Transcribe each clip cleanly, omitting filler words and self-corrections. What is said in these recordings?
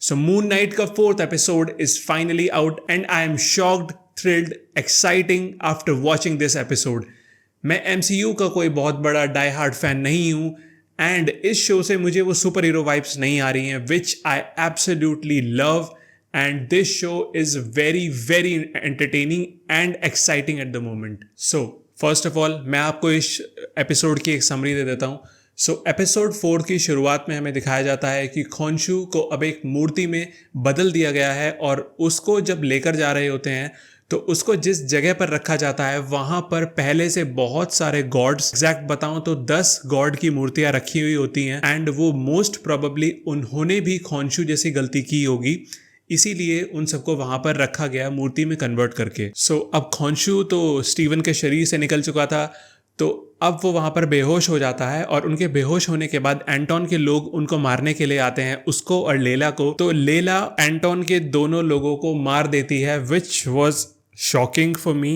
सो moon night का 4th episode is finally out and I am shocked, thrilled, exciting after watching this episode. मैं MCU का कोई बहुत बड़ा डाई हार्ड फैन नहीं हूँ एंड इस शो से मुझे वो सुपर हीरो वाइब्स नहीं आ रही हैं which I absolutely love and this show is very very entertaining and exciting at the moment. So first of all मैं आपको इस एपिसोड की एक समरी दे देता हूँ। एपिसोड 4 की शुरुआत में हमें दिखाया जाता है कि खोंशू को अब एक मूर्ति में बदल दिया गया है और उसको जब लेकर जा रहे होते हैं तो उसको जिस जगह पर रखा जाता है वहां पर पहले से बहुत सारे गॉड्स, एग्जैक्ट बताऊं तो 10 गॉड की मूर्तियां रखी हुई होती हैं एंड वो मोस्ट प्रोबेबली उन्होंने भी खोंशू जैसी गलती की होगी, इसीलिए उन सबको वहां पर रखा गया मूर्ति में कन्वर्ट करके। अब खोंशू तो स्टीवन के शरीर से निकल चुका था, तो अब वो वहां पर बेहोश हो जाता है और उनके बेहोश होने के बाद एंटोन के लोग उनको मारने के लिए आते हैं, उसको और लेला को। तो लेला एंटोन के दोनों लोगों को मार देती है which was shocking for me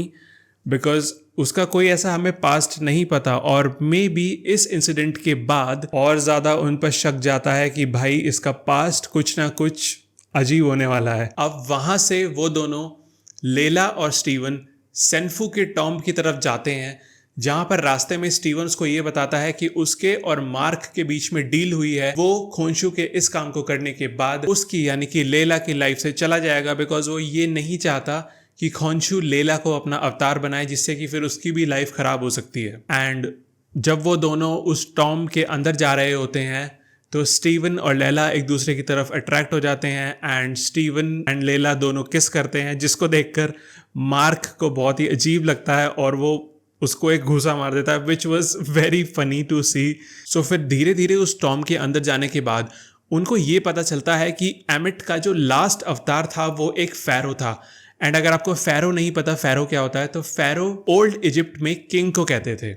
because उसका कोई ऐसा हमें पास्ट नहीं पता और मे बी इस इंसिडेंट के बाद और ज्यादा उन पर शक जाता है कि भाई इसका पास्ट कुछ ना कुछ अजीब होने वाला है। अब वहां से वो दोनों लेला और स्टीवन सेन्फू के टॉम्ब की तरफ जाते हैं, जहां पर रास्ते में स्टीवन को ये बताता है कि उसके और मार्क के बीच में डील हुई है, वो खोंशू के इस काम को करने के बाद उसकी यानी कि लेला की लाइफ से चला जाएगा बिकॉज वो ये नहीं चाहता कि खोंशू लेला को अपना अवतार बनाए जिससे कि फिर उसकी भी लाइफ खराब हो सकती है। एंड जब वो दोनों उस टॉम्ब के अंदर जा रहे होते हैं तो स्टीवन और लेला एक दूसरे की तरफ अट्रैक्ट हो जाते हैं एंड स्टीवन एंड लेला दोनों किस करते हैं, जिसको देखकर मार्क को बहुत ही अजीब लगता है और वो उसको एक घूसा मार देता है which was very funny to see. So फिर धीरे धीरे उस टॉम्ब के अंदर जाने के बाद उनको ये पता चलता है कि एमिट का जो लास्ट अवतार था वो एक फैरो था। एंड अगर आपको फैरो नहीं पता फैरो क्या होता है तो फैरो ओल्ड इजिप्ट में किंग को कहते थे।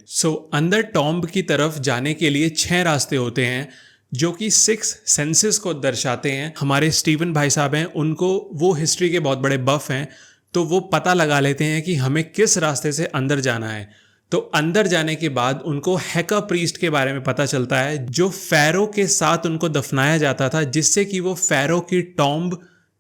अंदर टॉम्ब की तरफ जाने के लिए 6 रास्ते होते हैं जो कि 6 सेंसेस को दर्शाते हैं। हमारे स्टीवन भाई साहब हैं, उनको वो हिस्ट्री के बहुत बड़े बफ हैं, तो वो पता लगा लेते हैं कि हमें किस रास्ते से अंदर जाना है। तो अंदर जाने के बाद उनको हेका प्रीस्ट के बारे में पता चलता है जो फैरो के साथ उनको दफनाया जाता था जिससे कि वो फैरो की टॉम्ब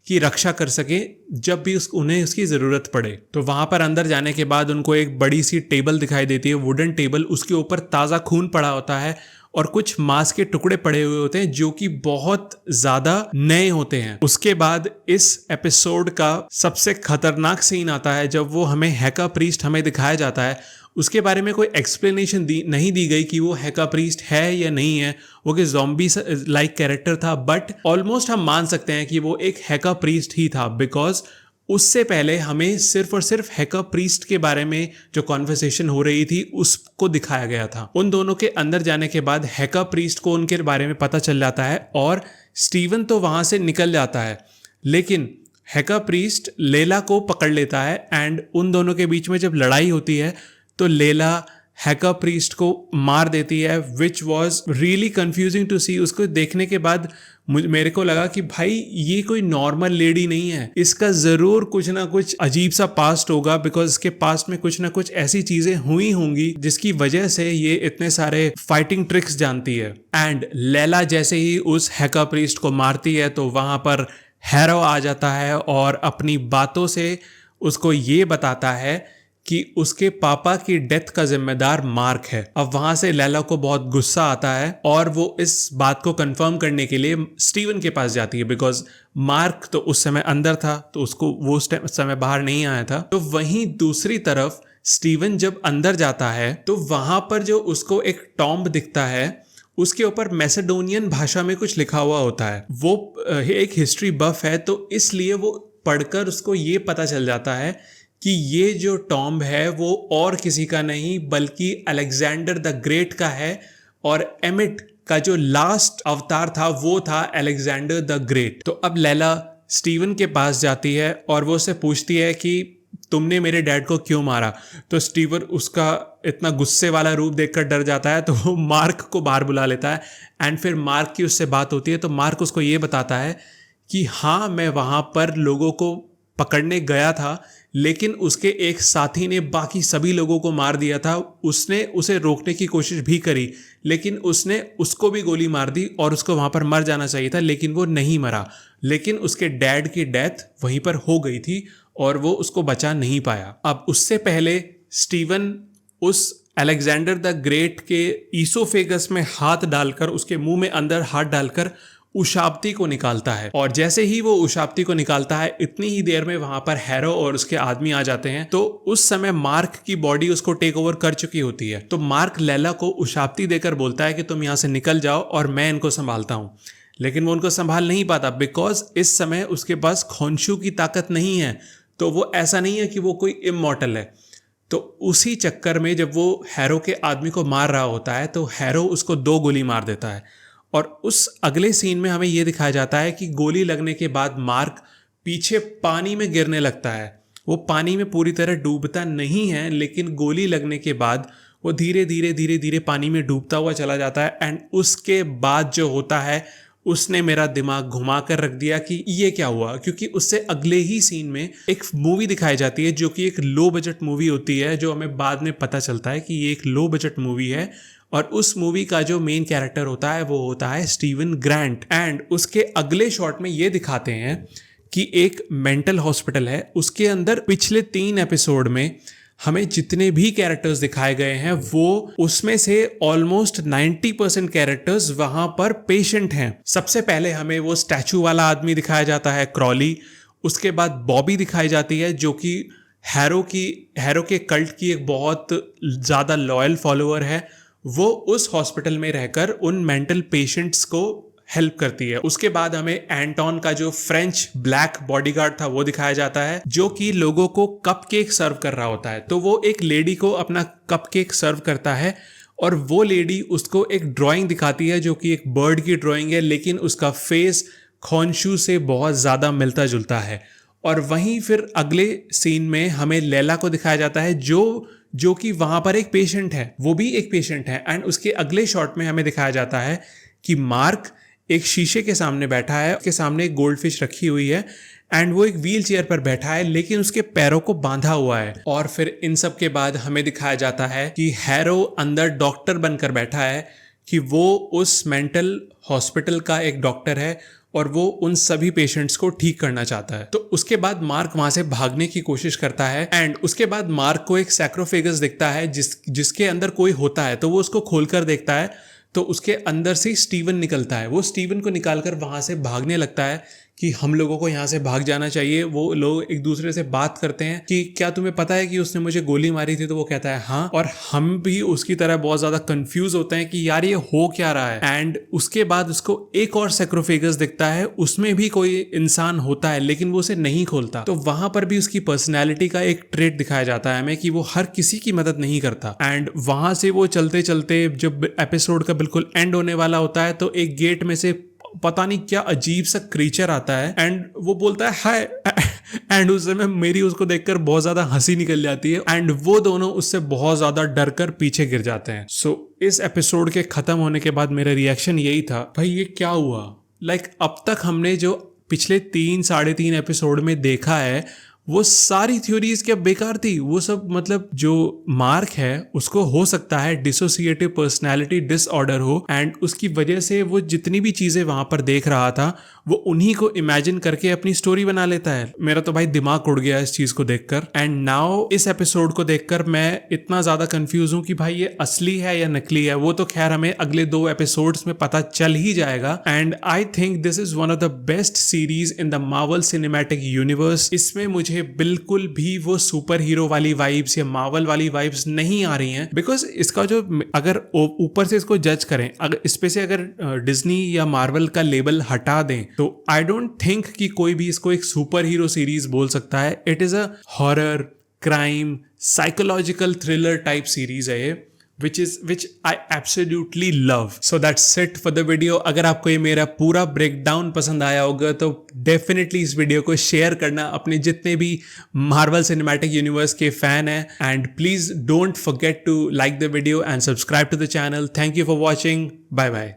की रक्षा कर सके जब भी उन्हें उसकी ज़रूरत पड़े। तो वहाँ पर अंदर जाने के बाद उनको एक बड़ी सी टेबल दिखाई देती है, वुडन टेबल, उसके ऊपर ताज़ा खून पड़ा होता है और कुछ मांस के टुकड़े पड़े हुए होते हैं जो कि बहुत ज्यादा नए होते हैं। उसके बाद इस एपिसोड का सबसे खतरनाक सीन आता है जब वो हमें हेका प्रीस्ट हमें दिखाया जाता है। उसके बारे में कोई एक्सप्लेनेशन नहीं दी गई कि वो हेका प्रीस्ट है या नहीं है, वो कि ज़ॉम्बी लाइक कैरेक्टर था, बट ऑलमोस्ट हम मान सकते हैं कि वो एक हेका प्रीस्ट ही था बिकॉज उससे पहले हमें सिर्फ और सिर्फ हेका प्रीस्ट के बारे में जो कॉन्वर्सेशन हो रही थी उसको दिखाया गया था। उन दोनों के अंदर जाने के बाद हेका प्रीस्ट को उनके बारे में पता चल जाता है और स्टीवन तो वहां से निकल जाता है, लेकिन हेका प्रीस्ट लेला को पकड़ लेता है एंड उन दोनों के बीच में जब लड़ाई होती है तो लेला हेका प्रीस्ट को मार देती है which was really confusing to see. उसको देखने के बाद मेरे को लगा कि भाई ये कोई नॉर्मल लेडी नहीं है, इसका जरूर कुछ ना कुछ अजीब सा पास्ट होगा बिकॉज इसके पास्ट में कुछ ना कुछ ऐसी चीजें हुई होंगी जिसकी वजह से ये इतने सारे फाइटिंग ट्रिक्स जानती है। एंड लेला जैसे ही उस हेका प्रीस्ट को मारती है तो वहां पर हैरो आ जाता है और अपनी बातों से उसको ये बताता है कि उसके पापा की डेथ का जिम्मेदार मार्क है। अब वहां से लैला को बहुत गुस्सा आता है और वो इस बात को कंफर्म करने के लिए स्टीवन के पास जाती है बिकॉज मार्क तो उस समय अंदर था तो उसको वो समय बाहर नहीं आया था। तो वहीं दूसरी तरफ स्टीवन जब अंदर जाता है तो वहां पर जो उसको एक टॉम्ब दिखता है उसके ऊपर मैसेडोनियन भाषा में कुछ लिखा हुआ होता है। वो एक हिस्ट्री बफ है तो इसलिए वो पढ़कर उसको ये पता चल जाता है कि ये जो टॉम्ब है वो और किसी का नहीं बल्कि अलेक्जेंडर द ग्रेट का है और एमिट का जो लास्ट अवतार था वो था अलेक्जेंडर द ग्रेट। तो अब लैला स्टीवन के पास जाती है और वो उससे पूछती है कि तुमने मेरे डैड को क्यों मारा। तो स्टीवन उसका इतना गुस्से वाला रूप देखकर डर जाता है तो वो मार्क को बाहर बुला लेता है एंड फिर मार्क की उससे बात होती है तो मार्क उसको ये बताता है कि हाँ मैं वहाँ पर लोगों को पकड़ने गया था, लेकिन उसके एक साथी ने बाकी सभी लोगों को मार दिया था। उसने उसे रोकने की कोशिश भी करी, लेकिन उसने उसको भी गोली मार दी और उसको वहां पर मर जाना चाहिए था, लेकिन वो नहीं मरा। लेकिन उसके डैड की डेथ वहीं पर हो गई थी और वो उसको बचा नहीं पाया। अब उससे पहले स्टीवन उस अलेक्जेंडर द ग्रेट के ईसोफेगस में हाथ डालकर, उसके मुंह में अंदर हाथ डालकर उशाप्ती को निकालता है। और जैसे ही वो उशाप्ती को निकालता है, इतनी ही देर में वहां पर हैरो और उसके आदमी आ जाते हैं। तो उस समय मार्क की बॉडी उसको टेक ओवर कर चुकी होती है। तो मार्क लैला को उशाप्ती देकर बोलता है कि तुम यहां से निकल जाओ और मैं इनको संभालता हूं। लेकिन वो उनको संभाल नहीं पाता, बिकॉज इस समय उसके पास खोंशू की ताकत नहीं है। तो वो ऐसा नहीं है कि वो कोई इमॉर्टल है। तो उसी चक्कर में जब वो हैरो के आदमी को मार रहा होता है, तो हैरो उसको 2 गोली मार देता है। और उस अगले सीन में हमें यह दिखाया जाता है कि गोली लगने के बाद मार्क पीछे पानी में गिरने लगता है। वो पानी में पूरी तरह डूबता नहीं है, लेकिन गोली लगने के बाद वो धीरे धीरे धीरे धीरे पानी में डूबता हुआ चला जाता है। एंड उसके बाद जो होता है, उसने मेरा दिमाग घुमा कर रख दिया कि ये क्या हुआ। क्योंकि उससे अगले ही सीन में एक मूवी दिखाई जाती है जो कि एक लो बजट मूवी होती है, जो हमें बाद में पता चलता है कि ये एक लो बजट मूवी है। और उस मूवी का जो मेन कैरेक्टर होता है वो होता है स्टीवन ग्रांट। एंड उसके अगले शॉट में ये दिखाते हैं कि एक मेंटल हॉस्पिटल है, उसके अंदर पिछले 3 एपिसोड में हमें जितने भी कैरेक्टर्स दिखाए गए हैं, वो उसमें से ऑलमोस्ट 90% कैरेक्टर्स वहां पर पेशेंट हैं। सबसे पहले हमें वो स्टैचू वाला आदमी दिखाया जाता है, क्रॉली। उसके बाद बॉबी दिखाई जाती है, जो कि हैरो के कल्ट की एक बहुत ज़्यादा लॉयल फॉलोअर है। वो उस हॉस्पिटल में रहकर उन मेंटल पेशेंट्स को हेल्प करती है। उसके बाद हमें एंटोन का जो फ्रेंच ब्लैक बॉडीगार्ड था वो दिखाया जाता है, जो कि लोगों को कपकेक सर्व कर रहा होता है। तो वो एक लेडी को अपना कपकेक सर्व करता है और वो लेडी उसको एक ड्राइंग दिखाती है, जो कि एक बर्ड की ड्राइंग है, लेकिन उसका फेस खोंशू से बहुत ज़्यादा मिलता जुलता है। और वहीं फिर अगले सीन में हमें लैला को दिखाया जाता है, जो कि वहां पर एक पेशेंट है, वो भी एक पेशेंट है। एंड उसके अगले शॉट में हमें दिखाया जाता है कि मार्क एक शीशे के सामने बैठा है, उसके सामने एक गोल्ड फिश रखी हुई है एंड वो एक व्हील चेयर पर बैठा है, लेकिन उसके पैरों को बांधा हुआ है। और फिर इन सब के बाद हमें दिखाया जाता है कि हैरो अंदर डॉक्टर बनकर बैठा है, कि वो उस मेंटल हॉस्पिटल का एक डॉक्टर है और वो उन सभी पेशेंट्स को ठीक करना चाहता है। तो उसके बाद मार्क वहां से भागने की कोशिश करता है एंड उसके बाद मार्क को एक सैक्रोफेगस दिखता है जिसके अंदर कोई होता है। तो वो उसको खोलकर देखता है, तो उसके अंदर से स्टीवन निकलता है। वो स्टीवन को निकालकर वहां से भागने लगता है कि हम लोगों को यहाँ से भाग जाना चाहिए। वो लोग एक दूसरे से बात करते हैं कि क्या तुम्हें पता है कि उसने मुझे गोली मारी थी। तो वो कहता है हाँ। और हम भी उसकी तरह बहुत ज्यादा कंफ्यूज होते हैं कि यार ये हो क्या रहा है। एंड उसके बाद उसको एक और सैक्रोफेगस दिखता है, उसमें भी कोई इंसान होता है, लेकिन वो उसे नहीं खोलता। तो वहां पर भी उसकी पर्सनैलिटी का एक ट्रेट दिखाया जाता है हमें, कि वो हर किसी की मदद नहीं करता। एंड वहां से वो चलते चलते जब एपिसोड का बिल्कुल एंड होने वाला होता है, तो एक गेट में से पता नहीं क्या अजीब सा क्रीचर आता है एंड वो बोलता है हाय। एंड उस समय मेरी उसको देखकर बहुत ज्यादा हंसी निकल जाती है एंड वो दोनों उससे बहुत ज्यादा डर कर पीछे गिर जाते हैं। सो इस एपिसोड के खत्म होने के बाद मेरा रिएक्शन यही था, भाई ये क्या हुआ। अब तक हमने जो पिछले 3-3.5 एपिसोड में देखा है, वो सारी थ्योरीज क्या बेकार थी। वो सब जो मार्क है उसको हो सकता है डिसोसिएटिव पर्सनालिटी डिसऑर्डर हो एंड उसकी वजह से वो जितनी भी चीजें वहां पर देख रहा था वो उन्हीं को इमेजिन करके अपनी स्टोरी बना लेता है। मेरा तो भाई दिमाग उड़ गया इस चीज को देखकर। एंड नाउ इस एपिसोड को देखकर मैं इतना ज्यादा कंफ्यूज हूं कि भाई ये असली है या नकली है। वो तो खैर हमें अगले 2 एपिसोड्स में पता चल ही जाएगा। And I think this is one of the best series in the Marvel Cinematic universe. इसमें मुझे बिल्कुल भी वो सुपर हीरो वाली वाइब्स या मार्वल वाली वाइब्स नहीं आ रही हैं। बिकॉज इसका जो अगर ऊपर से इसको जज करें, अगर इस पे से अगर डिज्नी या मार्वल का लेबल हटा दें, तो आई डोंट थिंक कि कोई भी इसको एक सुपर हीरो सीरीज बोल सकता है। It is a horror, crime, psychological thriller type series है ये, which I absolutely love. So that's it for the video. अगर आपको ये मेरा पूरा ब्रेकडाउन पसंद आया होगा तो डेफिनेटली इस वीडियो को शेयर करना अपने जितने भी मार्वल सिनेमैटिक यूनिवर्स के फैन हैं। And please don't forget to like the video and subscribe to the channel. Thank you for watching. Bye bye.